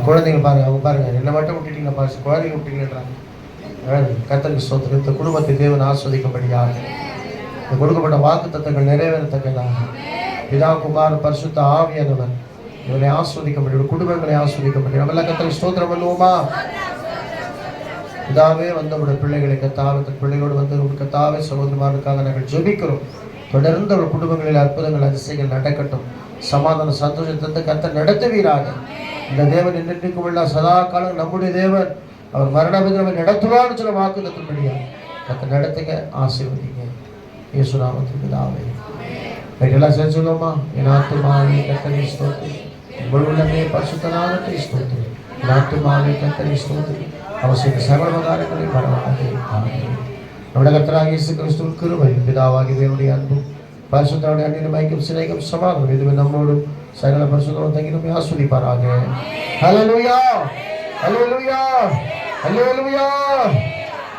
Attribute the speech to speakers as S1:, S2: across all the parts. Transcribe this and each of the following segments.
S1: குழந்தைங்க பாருங்க, அவங்க பாருங்க, என்ன மட்டும் விட்டுட்டீங்க பாரு, குழந்தைங்க விட்டீங்கன்றாங்க. கர்த்தருக்கு ஸ்தோத்திரம். இந்த குடும்பத்தை தேவன் ஆஸ்வதிக்கும்படியாக, இந்த கொடுக்கப்பட்ட வாக்கு தத்தங்கள் நிறைவேறத்தக்கதாக பிதா குமாரன் பரிசுத்த ஆவியானவர் இவரை ஆஸ்வதிக்கும்படி, குடும்பங்களை ஆஸ்வதிக்கும்படி நம்ம எல்லாம் கர்த்தருக்கு ஸ்தோத்திரம் பண்ணுவோமா? பிதாவே வந்தவுடைய பிள்ளைகளை கத்தாவே, தன் பிள்ளைகளோடு வந்து கத்தாவே சகோதரமாருக்காக நாங்கள் ஜெபிக்கிறோம். தொடர்ந்து அவர் குடும்பங்களில் அற்புதங்கள் அதிசயங்கள் நடக்கட்டும். சமாதான சந்தோஷத்தை கர்த்தர் நடத்துவீராக. இந்த தேவன் என்றைக்கும் உள்ள சதா காலம் நம்முடைய தேவன். அவர் மரணமின்றி நம்மை நடத்துவார்னு சொல்ல வாக்குத்தத்தின்படியா கர்த்தர் நடத்துங்க, ஆசீர்வதிங்க. இயேசு நாமத்தில் பிதாவே. எல்லாம் சேர்ந்து சொல்லுவோமா? என் ஆத்துமாவே கர்த்தரை ஸ்தோத்திரி, முழு உள்ளமே பரிசுத்த நாமத்தை ஸ்தோத்திரி. என் ஆத்துமாவே கர்த்தரை ஸ்தோத்திரி, அவர் செய்த சகல உபகாரங்களை மறவாதே. ஆமென். நம்முடைய கர்த்தராகிய இயேசு கிறிஸ்துவின் கிருபையும் பிதாவாகிய தேவனுடைய அன்பும் பரிசுத்தருடைய அன்பிலும் ஐக்கியம் சிநேகம் சமாதானம் இதுவே நம்மோடும் சகல பரிசுத்தரோடு தங்கி நம்மை ஆசீர்வதிப்பாராக. ஹல்லேலூயா, ஹல்லேலூயா, ஹல்லேலூயா.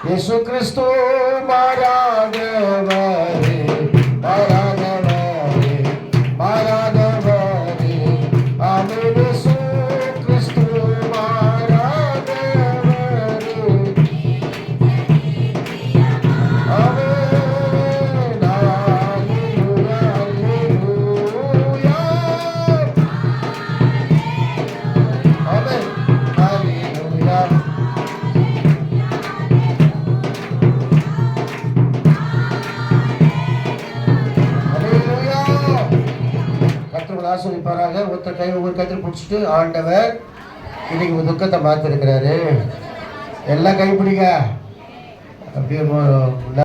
S1: இயேசு கிறிஸ்து மாறாதவரே, மாறாதவரே, மாறாதவரே. ஆமென். இயேசு கிறிஸ்து மாறாதவரே. ஆமென். ஆசீர்வதிப்பாராக. ஒருத்தர் கை ஒவ்வொரு கைத்தில் பிடிச்சிட்டு, ஆண்டவர் இன்னைக்கு ஒரு துக்கத்தை மாத்திருக்கிறாரு, எல்லாம் கைப்பிடிங்க அப்படியே